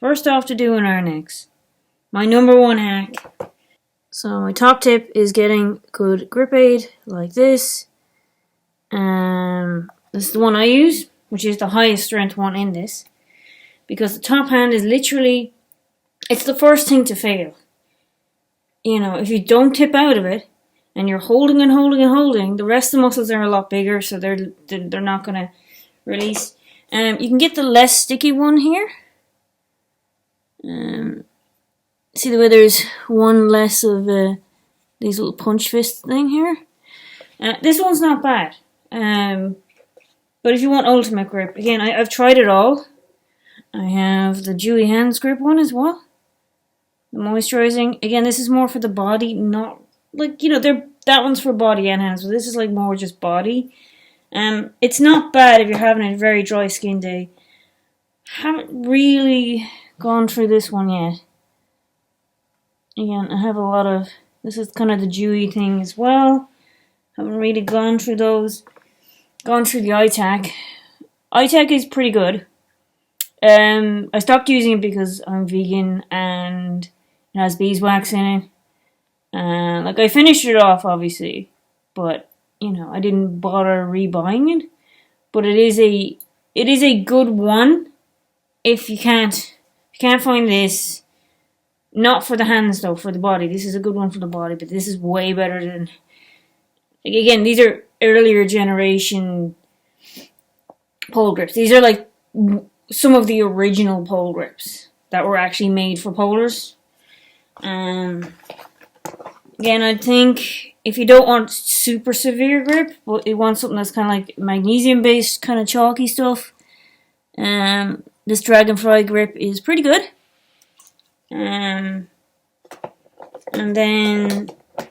First off, to doing our necks. My number one hack. So my top tip is getting good grip aid like this. This is the one I use, which is the highest strength one in this. Because the top hand is literally, it's the first thing to fail. You know, if you don't tip out of it, and you're holding and holding and holding, the rest of the muscles are a lot bigger, so they're not going to release. You can get the less sticky one here. See the way there's one less of these little punch fist thing here? This one's not bad. But if you want ultimate grip, again, I've tried it all. I have the Dewy Hands grip one as well. The moisturizing. Again, this is more for the body, not like, that one's for body and hands, but this is like more just body. It's not bad if you're having a very dry skin day. Haven't really gone through this one yet. Again, I have a lot of, this is kind of the dewy thing as well. Haven't really gone through those. Gone through the iTac. iTac is pretty good. I stopped using it because I'm vegan and it has beeswax in it. Like, I finished it off, obviously, but, I didn't bother rebuying it. But it is a good one if you can't find this. Not for the hands, though, for the body. This is a good one for the body, but this is way better than... Like, again, these are earlier generation pole grips. These are, like, some of the original pole grips that were actually made for polars. Again, I think if you don't want super severe grip, but you want something that's kind of like magnesium-based, kind of chalky stuff, this Dragonfly grip is pretty good. And then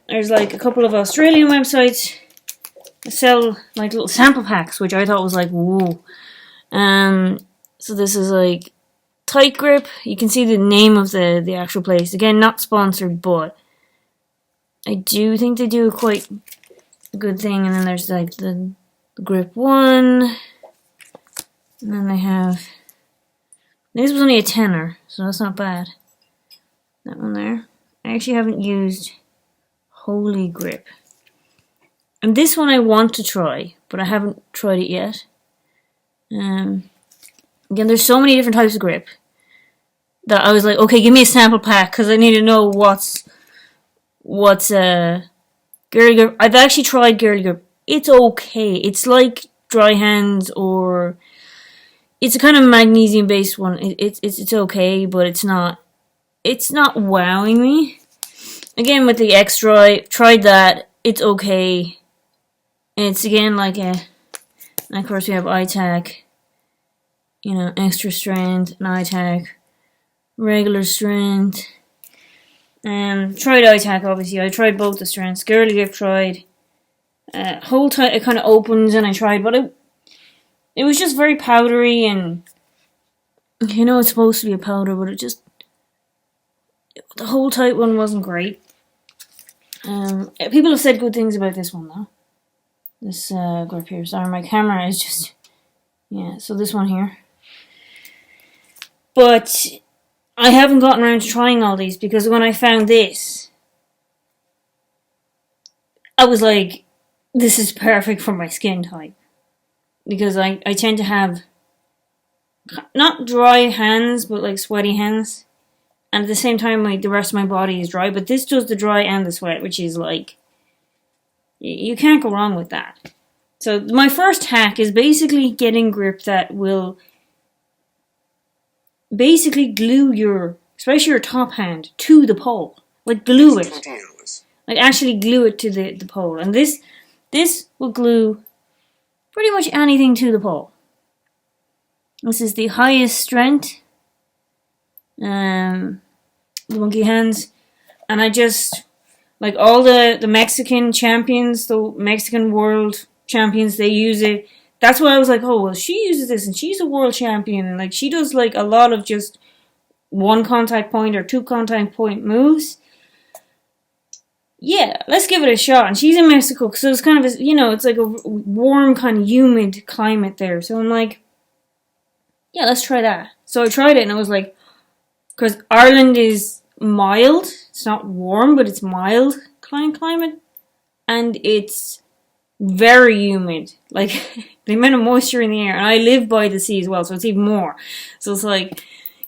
there's like a couple of Australian websites that sell like little sample packs, which I thought was like, whoa. So this is like Tight Grip. You can see the name of the actual place. Again, not sponsored, but I do think they do quite a good thing. And then there's like the grip one. And then they have, this was only a tenner, so that's not bad. That one there. I actually haven't used Holy Grip. And this one I want to try, but I haven't tried it yet. Again, there's so many different types of grip that I was like, okay, give me a sample pack because I need to know what's Girly Grip. I've actually tried Girly Grip. It's okay. It's like Dry Hands, or it's a kind of magnesium based one. It's okay, but it's not wowing me. Again, with the X-Dry, tried that. It's okay. And it's again like and of course we have iTac. Extra strength, an iTac, regular strength. Tried iTac, obviously. I tried both the strengths. Girly Grip tried. Whole time it kind of opens, and I tried, but it was just very powdery, and it's supposed to be a powder, but the whole tight one wasn't great. People have said good things about this one though. This grip here. Sorry, my camera is just, so this one here. But I haven't gotten around to trying all these because when I found this, I was like, this is perfect for my skin type. Because I tend to have not dry hands, but like sweaty hands. And at the same time, like, the rest of my body is dry. But this does the dry and the sweat, which is like, you can't go wrong with that. So my first hack is basically getting grip that will basically glue especially your top hand, to the pole. Like, glue it. Like, actually glue it to the pole. And this will glue pretty much anything to the pole. This is the highest strength. The Monkey Hands. And I just, like, all the Mexican champions, the Mexican world champions, they use it. That's why I was like, oh, well, she uses this and she's a world champion. And, like, she does, like, a lot of just one contact point or two contact point moves. Yeah, let's give it a shot. And she's in Mexico, so it's kind of, it's like a warm, kind of humid climate there. So I'm like, yeah, let's try that. So I tried it and I was like, because Ireland is mild. It's not warm, but it's mild climate, and it's very humid. Like the amount of moisture in the air, and I live by the sea as well, so it's even more. So it's like,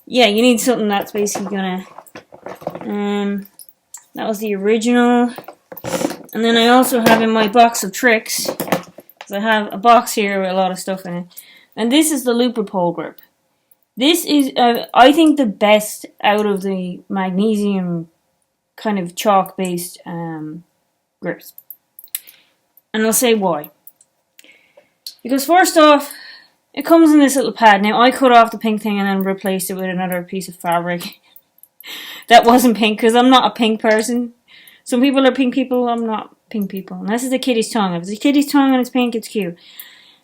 yeah, you need something that's basically gonna. That was the original, and then I also have in my box of tricks. I have a box here with a lot of stuff in it, and this is the looper pole grip. This is, I think, the best out of the magnesium kind of chalk-based grips. And I'll say why. Because first off, it comes in this little pad. Now, I cut off the pink thing and then replaced it with another piece of fabric that wasn't pink, because I'm not a pink person. Some people are pink people, I'm not pink people. And this is the kitty's tongue. If it's a kitty's tongue and it's pink, it's cute.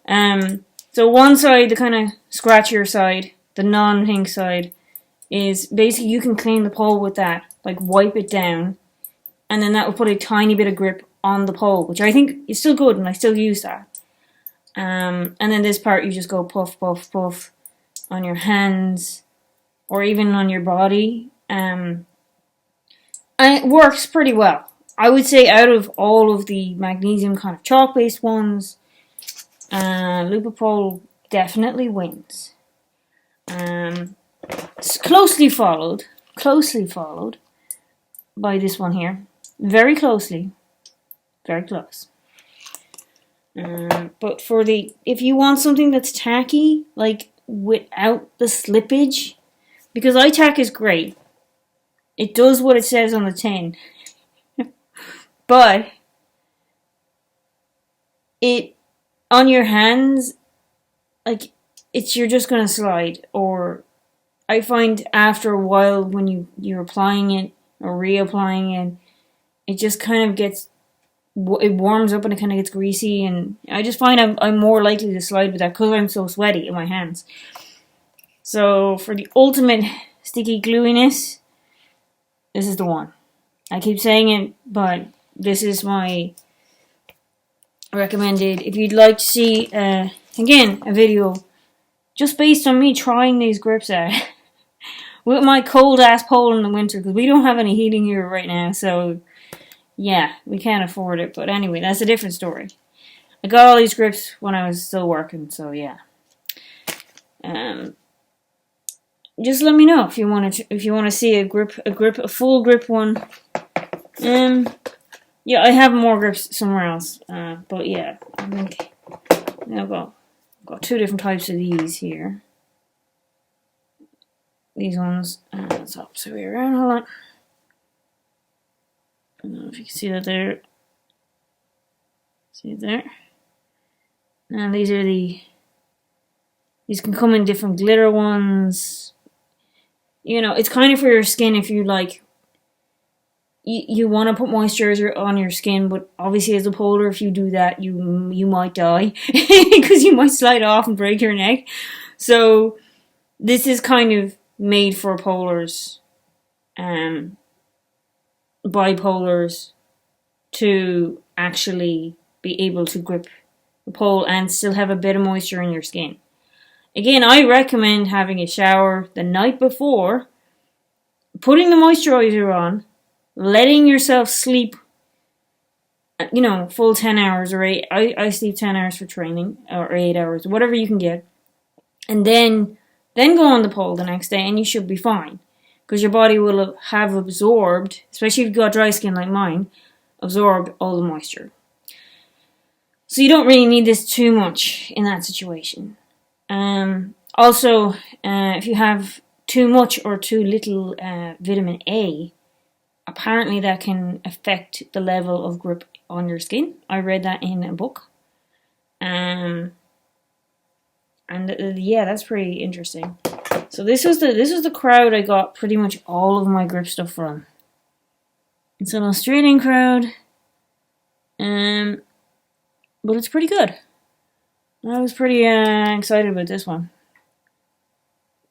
So one side, the kind of scratchier side, the non-pink side, is basically you can clean the pole with that. Like wipe it down. And then that will put a tiny bit of grip on the pole, which I think is still good, and I still use that. And then this part, you just go puff, puff, puff on your hands, or even on your body. And it works pretty well. I would say out of all of the magnesium kind of chalk-based ones, looper pole definitely wins. It's closely followed by this one here. Very closely. Very close. But for if you want something that's tacky, like without the slippage, because iTack is great. It does what it says on the tin. But it, on your hands, like, you're just going to slide. Or I find after a while when you're applying it or reapplying it, it just kind of gets, it warms up and it kind of gets greasy. And I just find I'm more likely to slide with that because I'm so sweaty in my hands. So for the ultimate sticky gluiness, this is the one. I keep saying it, but this is my recommended. If you'd like to see, again, a video just based on me trying these grips out with my cold ass pole in the winter, because we don't have any heating here right now, so yeah, we can't afford it. But anyway, that's a different story. I got all these grips when I was still working, so yeah. Just let me know if you want to see a full grip one. Yeah, I have more grips somewhere else. But yeah, I think I've got two different types of these here. These ones, it's opposite way around. Hold on. I don't know if you can see that there. See it there. Now these are these can come in different glitter ones. You know, it's kind of for your skin if you like. You want to put moisturizer on your skin, but obviously as a polar, if you do that, you might die because you might slide off and break your neck. So this is kind of made for polars, bipolars, to actually be able to grip the pole and still have a bit of moisture in your skin. Again, I recommend having a shower the night before, putting the moisturizer on, letting yourself sleep, full 10 hours or 8. I sleep 10 hours for training, or 8 hours, whatever you can get. And then go on the pole the next day and you should be fine. Because your body will have absorbed, especially if you've got dry skin like mine, absorb all the moisture. So you don't really need this too much in that situation. Also, if you have too much or too little vitamin A, apparently that can affect the level of grip on your skin. I read that in a book. Yeah, that's pretty interesting. So this was the crowd I got pretty much all of my grip stuff from. It's an Australian crowd. But it's pretty good. I was pretty excited about this one.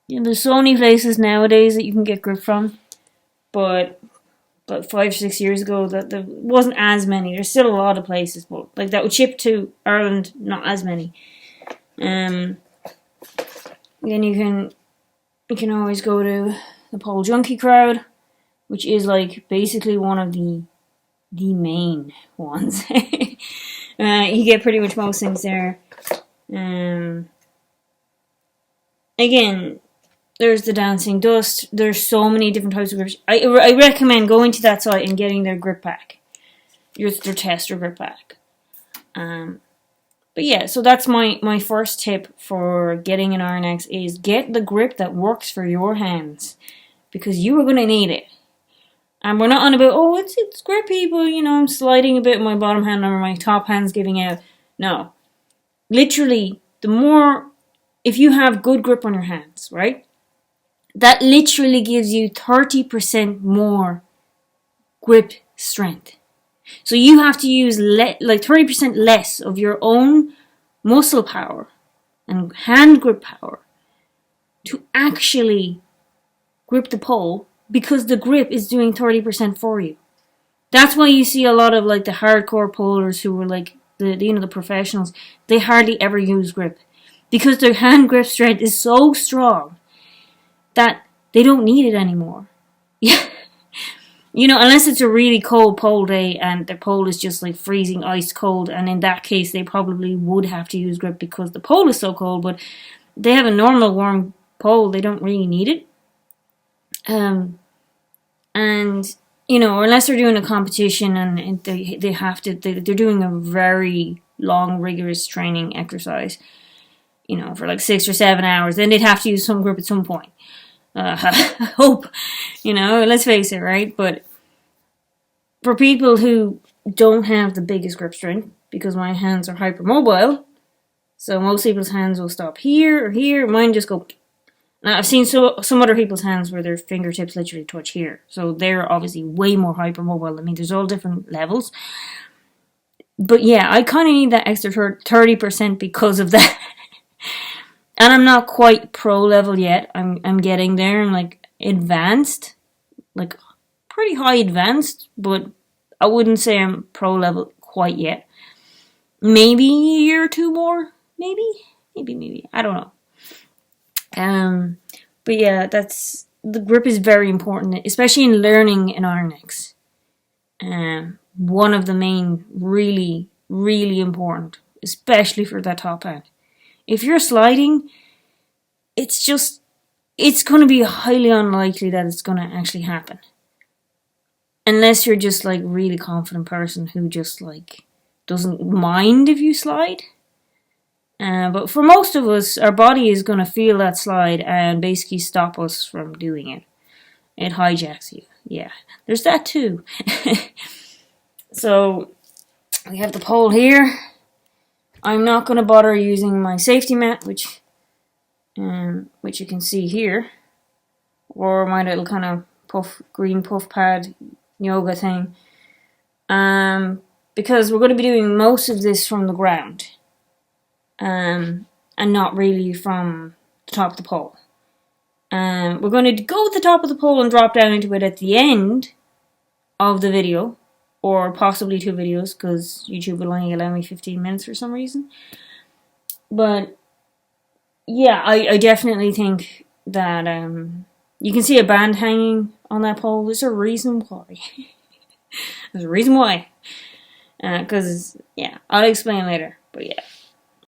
There's so many places nowadays that you can get grip from, but 5 or 6 years ago that there wasn't as many. There's still a lot of places, but like that would ship to Ireland, not as many. Then you can always go to the pole junkie crowd, which is like basically one of the main ones. You get pretty much most things there. Again, there's the dancing dust. There's so many different types of grips. I recommend going to that site and getting their grip pack, their tester grip pack. But yeah, so that's my first tip for getting an RNX is get the grip that works for your hands, because you are going to need it. And we're not on about, oh, it's grippy, but I'm sliding a bit with my bottom hand or my top hand's giving out. No. Literally, if you have good grip on your hands, right? That literally gives you 30% more grip strength. So you have to use 30% less of your own muscle power and hand grip power to actually grip the pole, because the grip is doing 30% for you. That's why you see a lot of like the hardcore polers who were like the professionals, they hardly ever use grip, because their hand grip strength is so strong that they don't need it anymore. Yeah. Unless it's a really cold pole day and their pole is just like freezing ice cold, and in that case they probably would have to use grip because the pole is so cold, but they have a normal warm pole, they don't really need it. Unless they're doing a competition and they have to, they're doing a very long, rigorous training exercise, for like 6 or 7 hours, then they'd have to use some grip at some point. I hope, let's face it, right? But for people who don't have the biggest grip strength, because my hands are hypermobile, so most people's hands will stop here or here, mine just go. Now, I've seen some other people's hands where their fingertips literally touch here, so they're obviously way more hypermobile. I mean, there's all different levels. But yeah, I kind of need that extra 30% because of that. And I'm not quite pro level yet. I'm getting there. I'm like advanced, like pretty high advanced, but I wouldn't say I'm pro level quite yet. Maybe a year or two more. Maybe. I don't know. But yeah, the grip is very important, especially in learning an RNX. One of the main, really, really important, especially for that top hand. If you're sliding, it's going to be highly unlikely that it's going to actually happen. Unless you're just like really confident person who just like doesn't mind if you slide. But for most of us, our body is going to feel that slide and basically stop us from doing it. It hijacks you. Yeah, there's that too. So we have the pole here. I'm not going to bother using my safety mat, which you can see here, or my little kind of green puff pad yoga thing, because we're going to be doing most of this from the ground, and not really from the top of the pole. We're going to go with the top of the pole and drop down into it at the end of the video, or possibly 2 videos, because YouTube will only allow me 15 minutes for some reason. But yeah, I definitely think that you can see a band hanging on that pole. There's a reason why. There's a reason why. Because, yeah, I'll explain later. But yeah.